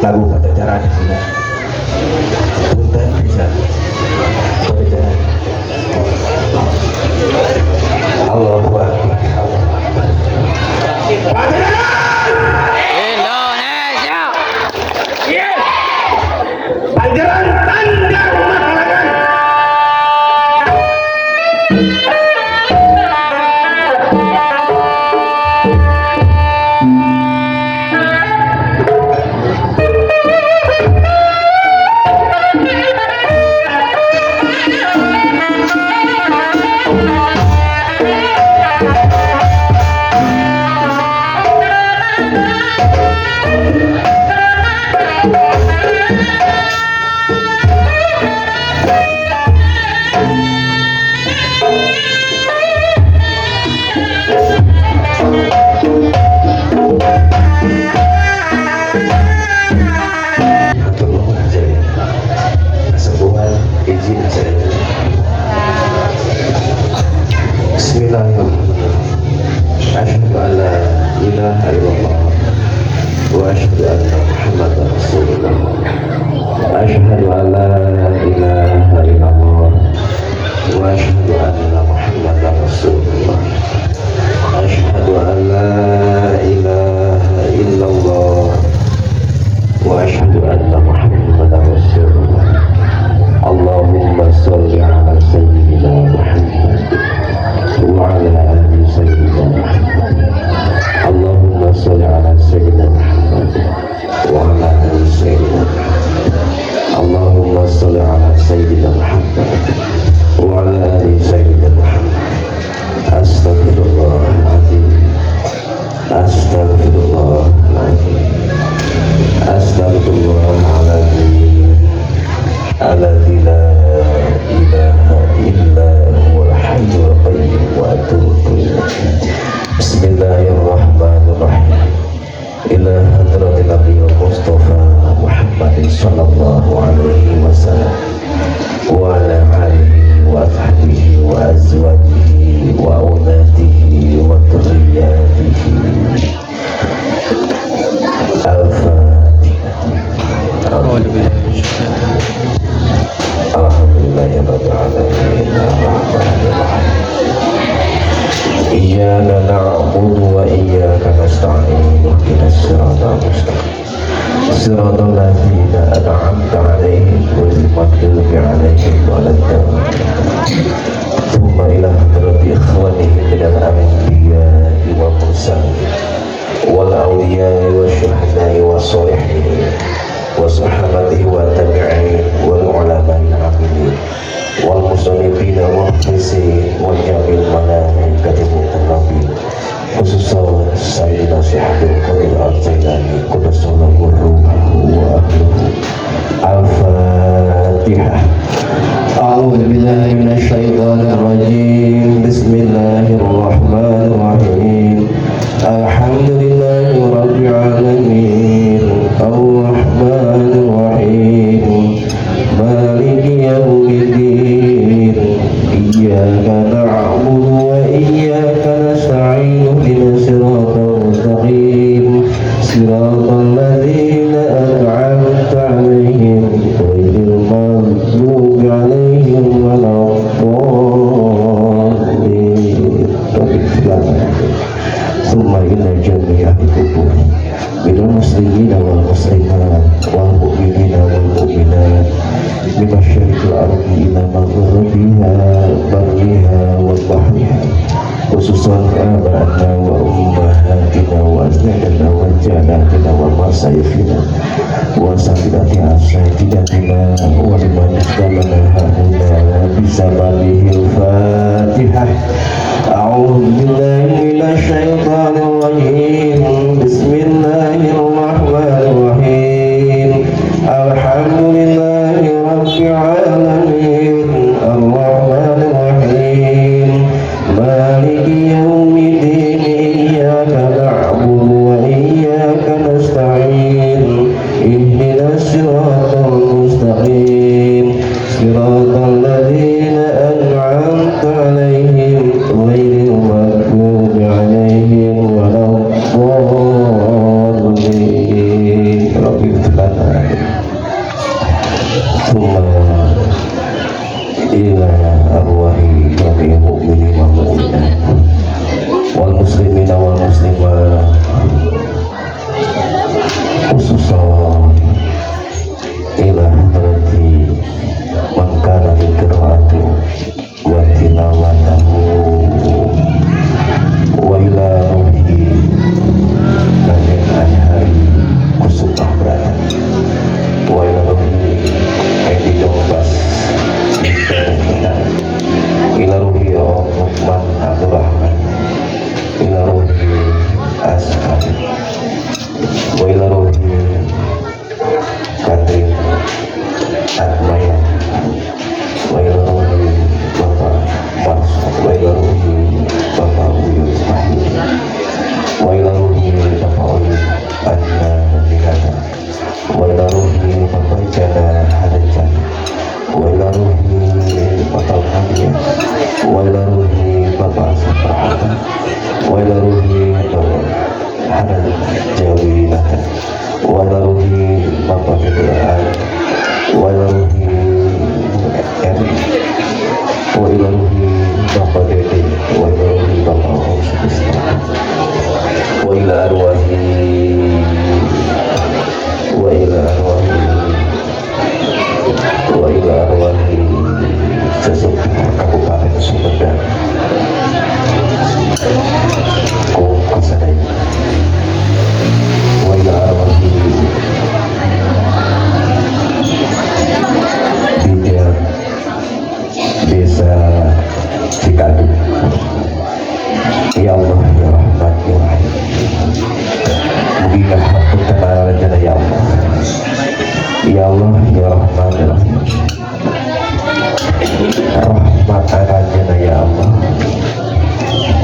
lagu pacaran punten bisa pacaran Allahu Akbar Indonesia. yes panjaran tanda kematangan Asyhadu an la ilaha illallah wa asyhadu anna Muhammadar Rasulullah. Asyhadu an la ilaha illallah صل على سيدنا محمد وعلى آل سيدنا محمد. اللهم صل على سيدنا محمد وعلى آل سيدنا محمد. Astagfirullahaladzim, astagfirullahaladzim, astagfirullahaladzim, alladzi la ilaha illa huwal hayyul qayyum wa atubu ilaih. Bismillahirrahmanirrahim. Ila hadratin Nabiyil Mustafa Muhammadin sallallahu alaihi wasallam wa ala alihi wa sahbihi wa azwajihi wa auladihi wa dzurriyyatihi. Al-Fatihah. Alhamdulillahirabbil alamin. Ar-Rahmanir-Rahim. Iyyaka na'budu wa iyyaka nasta'in. Ihdinas siratal mustaqim. Siratal ladzina an'amta 'alaihim ghairil maghdubi 'alaihim waladdallin. Tsumma ila hadrati ikhwanihim minal anbiya'i wal mursalin wal awliya'i wasyuhada'i wassalihin wa sahabatihi wa tabi'in wal ulama'il 'amilin wal musannifina wal muhdisin wa jamil malaikati muqarrabin, khususan Sayyidina Syekh Qadir Al-Jailani quddasallahu ruhahu wa ahluhu. Al-Fatihah. A'udzu billahi minasy syaithanir rajim. Bismillahirrahmanirrahim. Alhamdulillahi rabbil alamin. Ar-Rahmanir Rahim. Maliki yaumiddin. Iyyaka na'budu wa iyyaka nasta'in. Ihdinas siratal mustaqim. Siratal ladzina an'amta 'alaihim ghairil maghdubi 'alaihim waladdallin. Tsumma ila jami'il qubur minal muslimina wal muslimat wal mu'minina wal mu'minat min masyariqil ardi ila maghribiha barriha wa bahriha, khususan aba'ana wa ummahatina wa ajdadana wa jaddatina wa masyaykhina wa sayyidati asyakhina wa liman istamana hahuna bisababihil Fatihah. A'udzu billahi minasy syaithanir rajim. Bismillahirrahmanirrahim. Alhamdulillahi rabbil alamin. Ar-Rahmanir Rahim. Maliki yaumiddin. Iyyaka na'budu wa iyyaka nasta'in. Ihdinas siratal mustaqim. Siratal ladzina an'amta 'alaihim ghairil maghdubi 'alaihim waladdallin. Rabbil alamin. Tsumma ila arwahi jami'il mu'minin wal mu'minat wal muslimina wal muslimat, khususan ila hadrati man kana fi qira'ati wa tilawatahu wa ila ruhi Raden Anhari Kusuma Brata wa ila ruhi Edi Dombas ila ruhi Lukman Abdurrahman ila ruhi Asfar wa ila ruhi Katrin Atmaya wa ila ruhi Bapak Mas wa ila ruhi Bapak Uyut Mahir wa ila ruhi Bapak Uyut Anna Nihana wa ila ruhi Bapak Jana Harajan wa ila ruhi Bapak Hamid wa ila ruhi Bapak Sabrahata wa ila ruhi Bapak Hanan Jawi Lata wa ila ruhi Bapak Keduaan wa ila ruhi Eri wa ila ruhi Bapak Dede wa ila ruhi Bapak Husnista wa ila arwahi wa ila arwahi wa ila arwahi sesepuh Kabupaten Sumedang. Kau kasadai rahmat akannya ya Allah.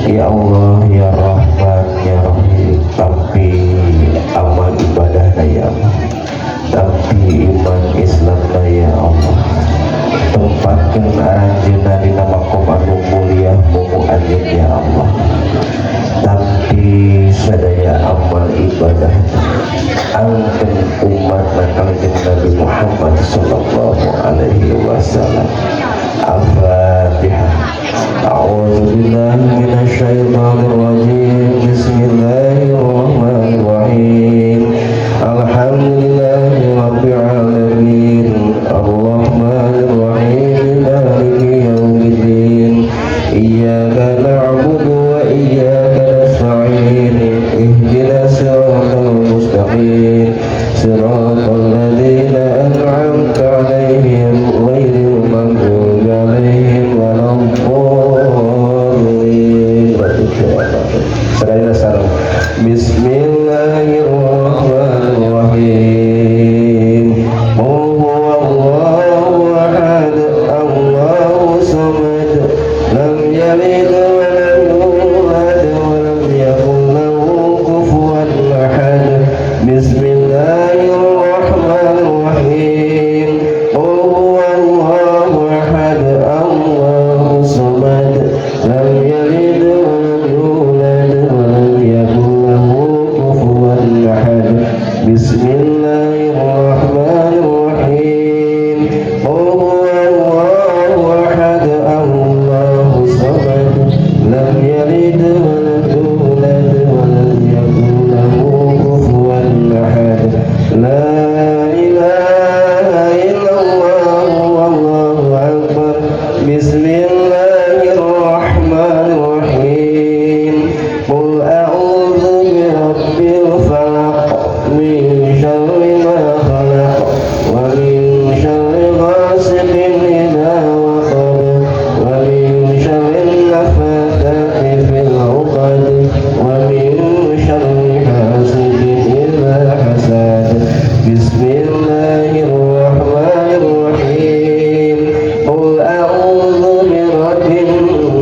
Ya Allah ya Rahman ya Rahim, tapi amal ibadah ya Allah, tapi iman Islam ya Allah, tempatkan aranjeuna dina makom anu mulia mumu anjeun ya Allah, tapi sadaya amal ibadah angken umat kanjeng Nabi Muhammad sallallahu alaihi wasallam. Al-Fatihah. A'udzu billahi minasyaitonir rajim. Bismillahirrahmanirrahim. Alhamdulillahi rabbil alamin. Arrahmanir rahim. Maliki yaumiddin. Iyyaka na'budu wa iyyaka nasta'in. Ihdinas siratal mustaqim. Siratal ladzina an'amta 'alaihim ghairil maghdubi 'alaihim waladdallin. Seraya sareng. Bismillahirrahmanirrahim. Allahu ahad, Allahu samad, lam yalid wa lam yulad wa lam yakul lahu kufuwan ahad. Bismillahirrahmanirrahim. Allahu ahad, Allahu samad, lam yalid wa lam yulad wa lam yakul lahu kufuwan ahad. Bismillahirrahmanirrahim. Allahu ahad, Allahu samad, lam yalid wa lam yulad wa lam yakul lahu kufuwan ahad. La ilaha illallah wallahu akbar. Bismillahirrahmanirrahim. Qul a'udzu birabbil falaq min syarri ma khalaq wa min syarri ghasiqin idza waqab wa min syarri nafathati fil 'uqad wa min syarri hasidin idza hasad. Bismillahirrahmanirrahim. Qul a'udzu birabbin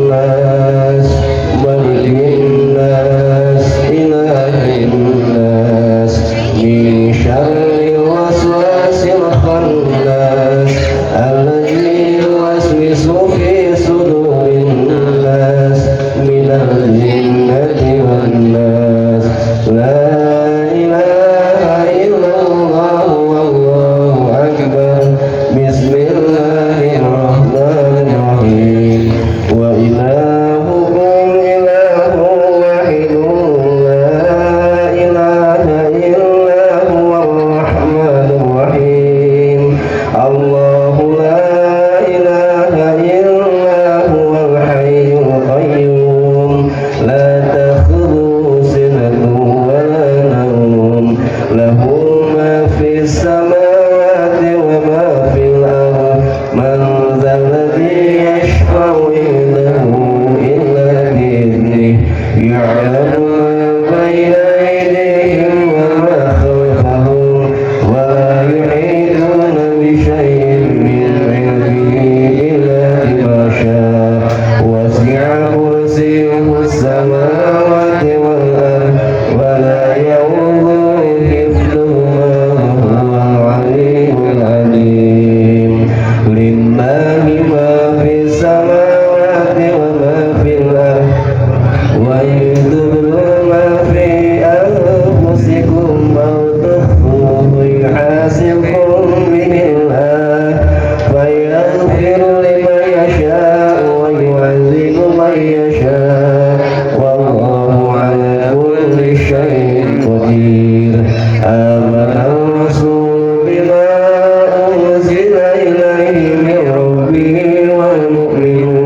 nas, malikin nas, ilahin nas, min syarril waswasil khannas, alladzi yuwaswisu fi sudurin nas, minal jinnati wan nas. La ilaha illallah wallahu akbar. Bismillahirrahmanirrahim. Wa ilahukum ilahun wahidun, la ilaha illa huwar rahmanir rahim. Allahu la ilaha illa huwal hayyul qayyum, la ta'khudhuhu sinatun wa la nawm, lahu ma fis samawati wa ma fil ardh. Man dhal ladzi yashfa'u indahu illa bi'idhnihi, ya'lamu ma bayna aydihim wa ma khalfahum, wa la yuhituna bi shay'in min 'ilmihi illa bima sha'a. Wasi'a kursiyyuhu as-samawati wal ardh wa la ya'uduhu hifdhuhuma wa huwal 'aliyyul 'azim. Lillahi ma fis samawati wa ma fil ardh wa yudhibru ma fi anfusikum aw tukhfuhu yuhasibkum bihillah, fayaghfiru liman yasha'u wa yu'adhibu man yasha'u, wallahu 'ala kulli syai'in qadir. Amana ar-rasulu bima unzila ilayhi min rabbihi wal mu'minun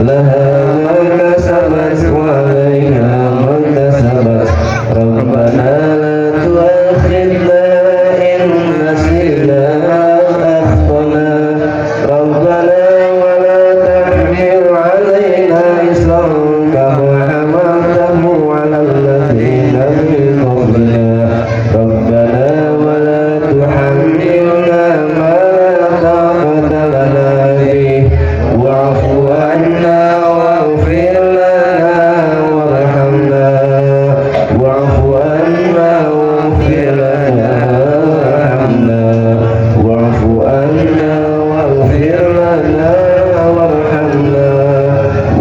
لها ما كسبت وعليها ما اكتسبت ربنا لا تؤاخذنا إن نسينا أو أخطأنا ربنا ولا تحمل علينا إصرا كما حملته على الذين من قبلنا ربنا ولا تحملنا ما لا طاقة لنا به واعف عنا واغفر لنا وارحمنا واعف عنا واغفر لنا وارحمنا واعف عنا واغفر لنا وارحمنا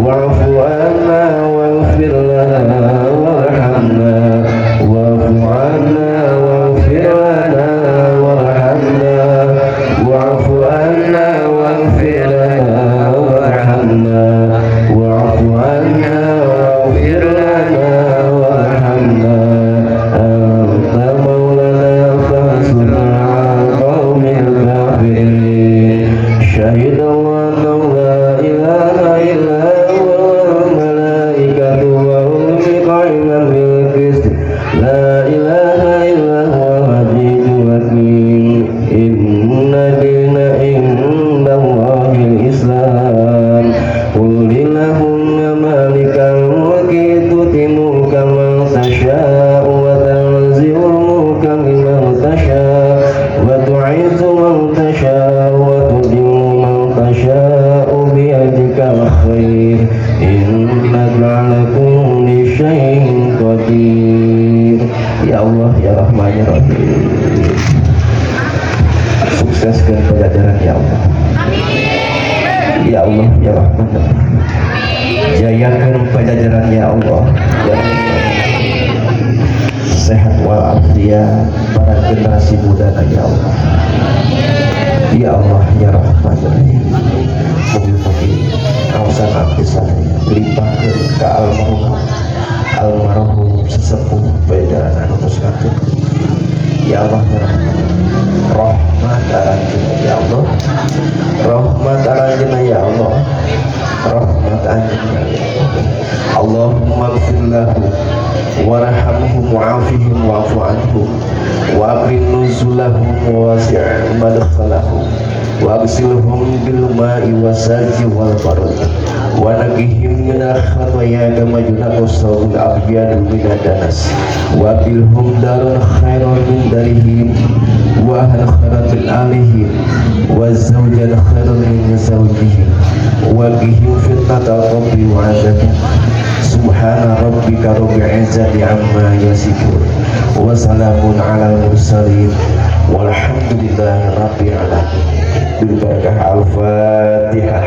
واعف عنا واغفر لنا وارحمنا واعف عنا واغفر لنا وارحمنا واعف عنا واغفر لنا وارحمنا واعف عنا واغفر لنا وارحمنا أنت مولانا فانصرنا على القوم الكافرين شهد الله أنه لا إله إلا هو والملائكة وأولو قائما بالقسط لا إله إلا هو العزيز الحكيم إن الدين عند الله الإسلام قل اللهم مالك الملك تؤتي الملك من تشاء وتنزع الملك ممن تشاء وتعز من تشاء وتذل من تشاء بيدك الخير إنك على كل شيء قدير يا الله يا Rahman ya Rahim sukseskan pelajaran ya Allah ya Allah ya Rahman ya Rahim jayakan pelajaran ya Allah ya Allah sehat walafiat para generasi muda ya Allah ya Allah ya Rahman ya Rahim mugi-mugi kausan apisan limpahkeun ka almarhum sesepuh beda anu musyawarah ya Allah ya Rahman rahmat aranjeunna ya Allah rahmat aranjeunna ya Allah rahmat aranjeunna ya Allah Allahumma ighfir lahu warhamhum wa'afihim wa'fu anhum wa akrim nuzulahum wa wasi' madkhalahum wa agsilhum bil ma'i wasalji wal barad wa naqihim min al-khataya kama yunaqqa as-sawbul abyad min ad-danas wa bilhum darun khairan min darihim wa ahlan khairan min alihim wa zawjan khairan min zawjihim wa qihim fitnatal qabri wa adabih subhana rabbika rabbil izzati amma yasifun wa salamun alal mursalin walhamdulillahi rabbil alamin bil barakah al-fatihah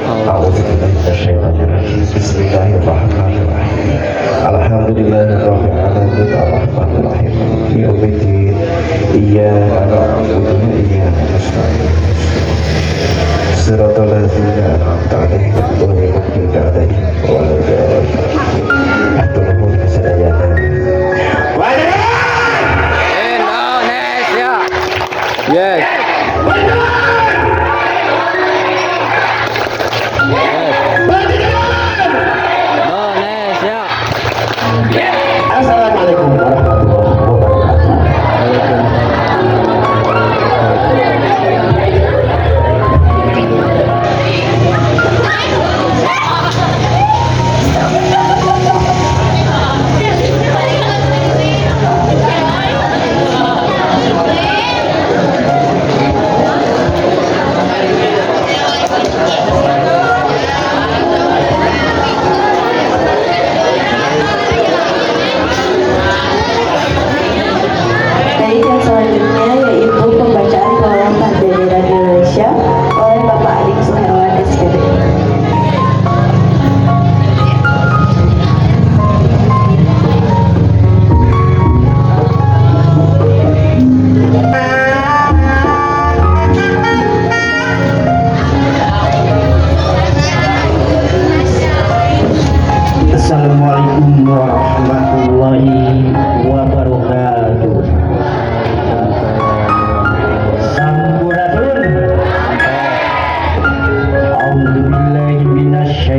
a'udzubillahi minasyaitonir rajim bismillahirrahmanirrahim alhamdulillahi rabbil alamin arrahmanir rahim maliki yaumiddin iyyaka na'budu wa iyyaka nasta'in siratal ladzina an'amta 'alaihim ghairil maghdubi 'alaihim waladdallin atur nuhun kasadayana Indonesia. Yes. Indonesia. Assalamualaikum warahmatullahi wabarakatuh.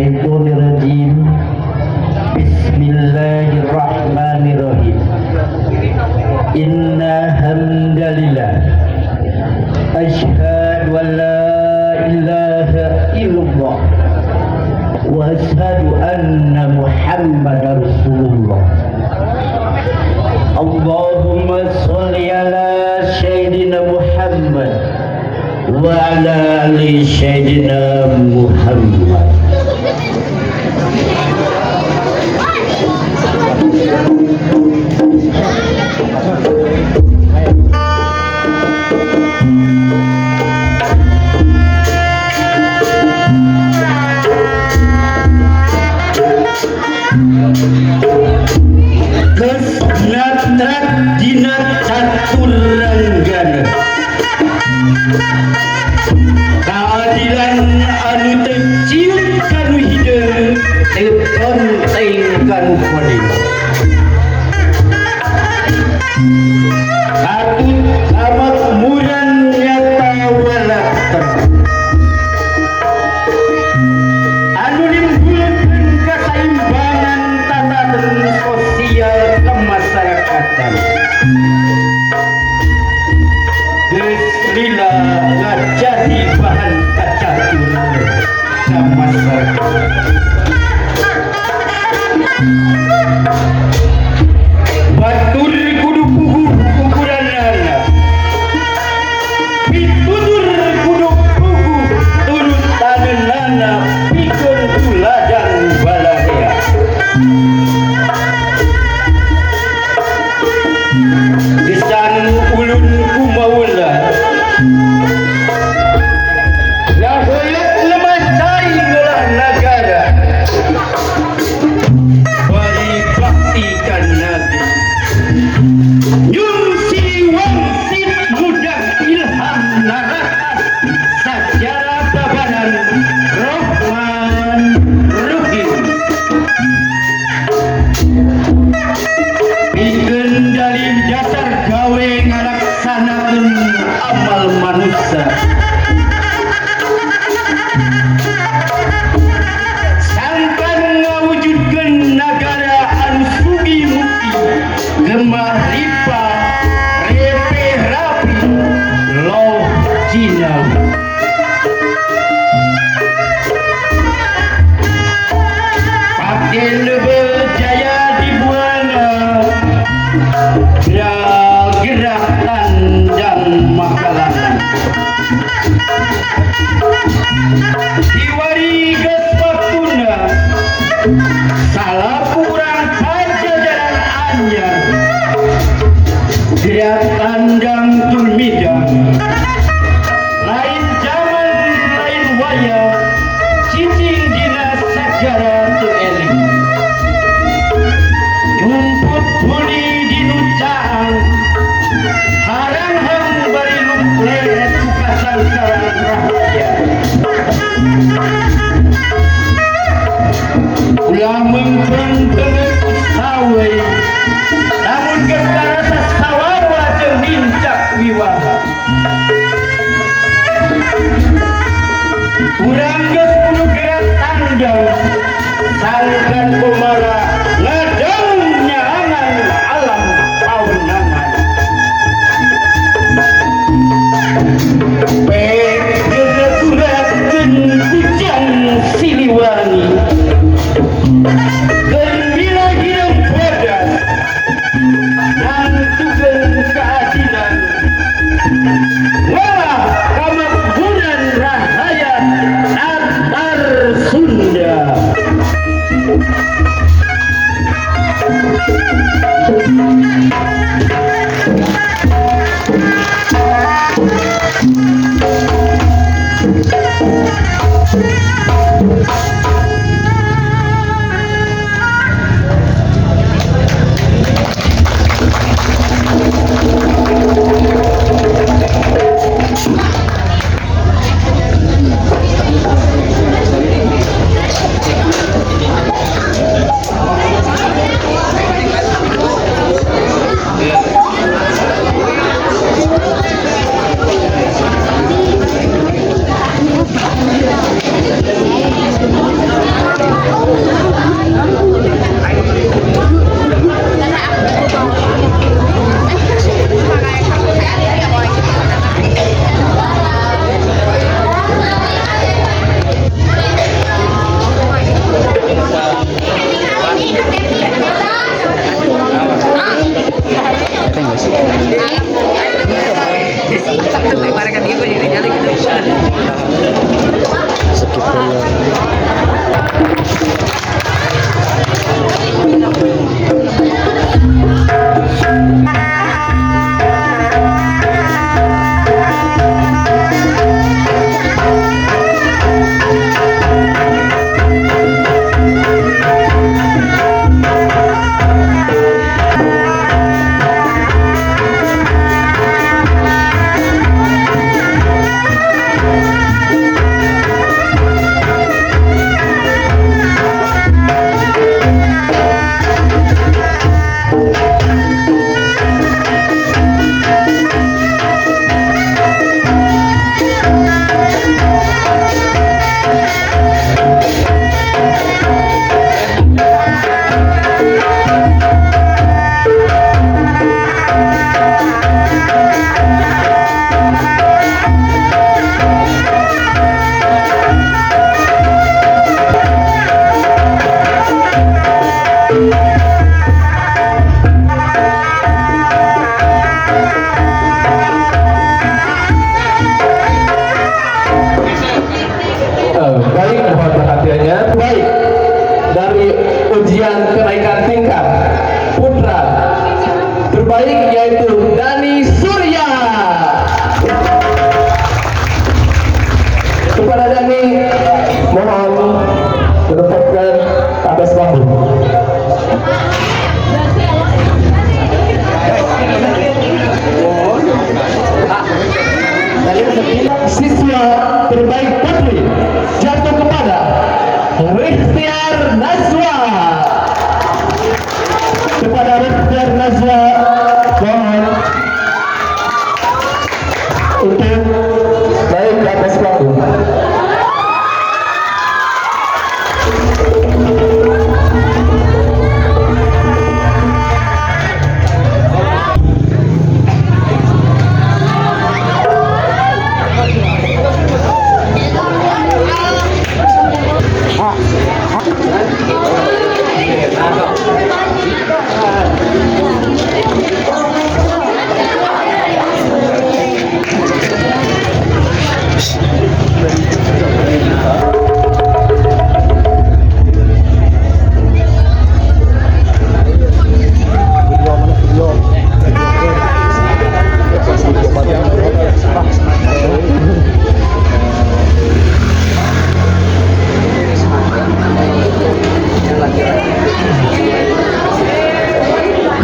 Minasyaitonirrajim. Bismillahirrahmanirrahim. Inna hamdalillah asyhadu an la ilaha illallah wa asyhadu anna Muhammadar Rasulullah. Allahumma sholli ala sayyidina Muhammad wa ala ali sayyidina Muhammad. Kesnatrat dina caturanggana keadilan anu tercium kanu hideung terpenting kanu pading katut kamakmuran nyata walakter anu nimbulkeun kasaimbangan tatanan sosial kemasyarakatan. Geus lila ngajadi bahan kacaturan ka masyarakat. Batur kudu puguranana, pitutur kudu pugu turut tanenana pikun tuladan balahea. Gesan ulun kumaula lahoyot lemacai ngolah negara bari baktikan nabi nyun wangsit mudah ilham narakas sejarah tabanan Rahman Rahim bikin dalil dasar gawe ngalaksanakeun amal manusia. Sangkan ngawujudkeun nagara anu sugi mukti gemah ripa repe rapi loh Cina. Pakai lebel jaya di buana gerak tandang makalan diwari geus waktuna salah kurang pajajaran anyar gerak tandang tulmidang lain zaman lain waya cicing dina sagara teu eling rumput buli dinu caang haranghang bari lumplet kukasan sarang rakyat ulah mengkeun teu sawe namun geus karasa sawawa jeung hincak wiwaha urang geus kudu gerak tandang sangkan kumara ngadang nyaangan alam pawenangan gegegurakeun kujang siliwangi keun hirang bodas nantukeun keadilan ngolah kamakmuran rahayat ujian kenaikan tingkat putra terbaik yaitu Dani Surya. Kepada Dani mohon menempatkan atas panggung. Siswa terbaik putri jatuh kepada Riftiar Nazwa. Kepada Riftiar Nazwa mohon untuk naik ke atas panggung.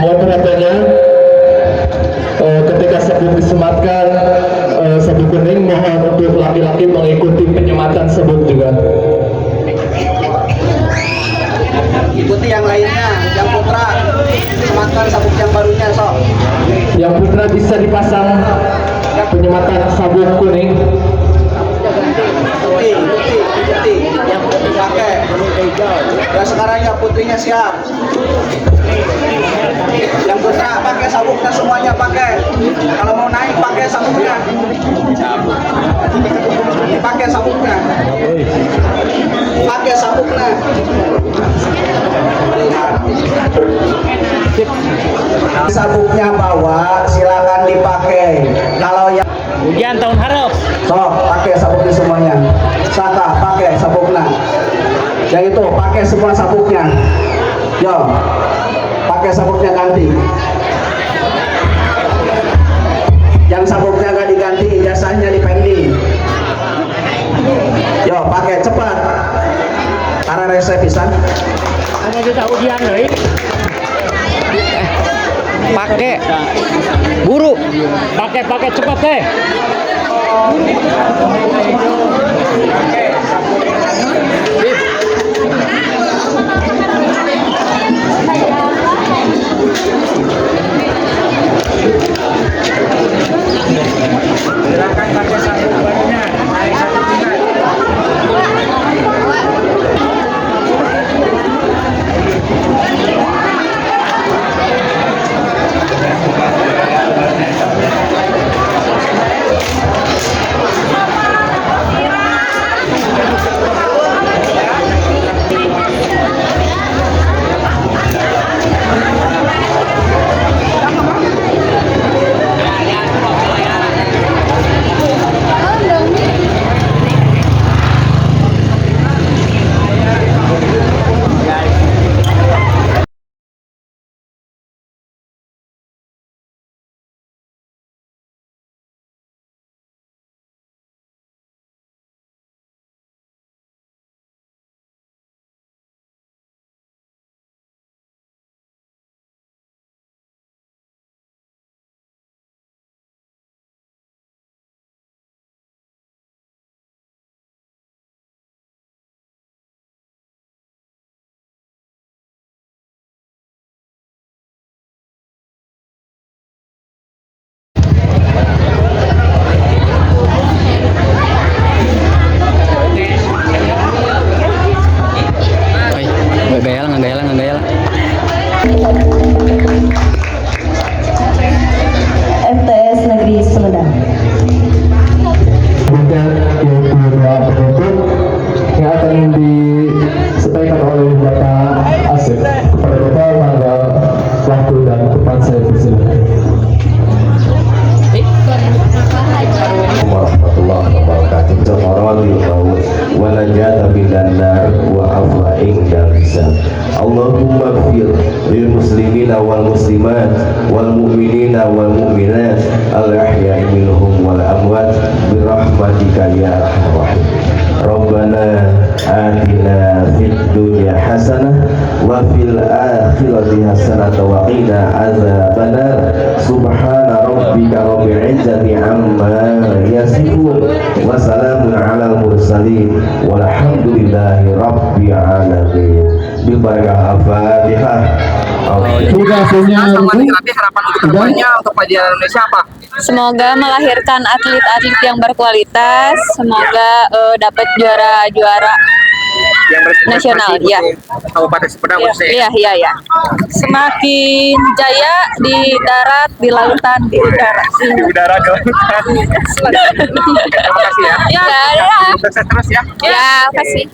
Mohon perhatiannya, ketika sabuk disematkan sabuk kuning, mohon untuk laki-laki mengikuti penyematan sabuk juga. Ikuti yang lainnya, yang putra sematkan sabuk yang barunya sok. Yang putra bisa dipasang penyematan sabuk kuning. Ikuti, yang putih pakai. Dan sekarang yang putrinya siap. Yang putra pakai sabuknya semuanya pakai. Kalau mau naik pakai sabuknya. Pakai sabuknya. Pakai sabuknya. Sabuknya bawa, silakan dipakai. Kalau yang Ujian tahun harap. pakai sabuknya semuanya. Saka pakai sabuknya. Yang itu pakai semua sabuknya. Yo, pakai sabuknya ganti. Yang sabuknya gak diganti, ijazahnya dipending. Yo, pakai cepat. Karena rese pisan. Ada kita ujian deh. Pakai guru. Pakai cepat deh. Silakan pakai sabuk barunya. Naik satu tingkat. MTS Negeri Sumedang. Kemudian yaitu doa penutup yang akan disampaikan oleh Bapak Asep. Kepada Bapak mangga waktu dan tempat saya persilakan. warahmatullahi wabarakatuh. Wa najata bilan nar wa afwa indal hisab. Allahumma ighfir lil muslimina wal muslimat wal mu'minina wal mu'minat al ahya'i minhum wal amwat bi rahmatika ya arhamar rahim. Rabbana atina fid dunya hasanah wa fil akhirati hasanah wa qina adzabannar. Subhana rabbika rabbil izzati amma yasifun wa salamun alal mursalin walhamdulillahi rabbil alamin. Bil barakah al-Fatihah. Sudah punya buku? Nanti harapan untuk kedepannya untuk pelajaran Indonesia apa? Semoga melahirkan atlet-atlet yang berkualitas, semoga dapat juara-juara Yang berprestasi nasional, untuk ya. Kabupaten Sumedang khususnya. Iya. Semakin jaya di darat, di lautan, di udara. Di udara dong. Terima kasih ya. Ya. Sukses terus ya. Ya, kasih.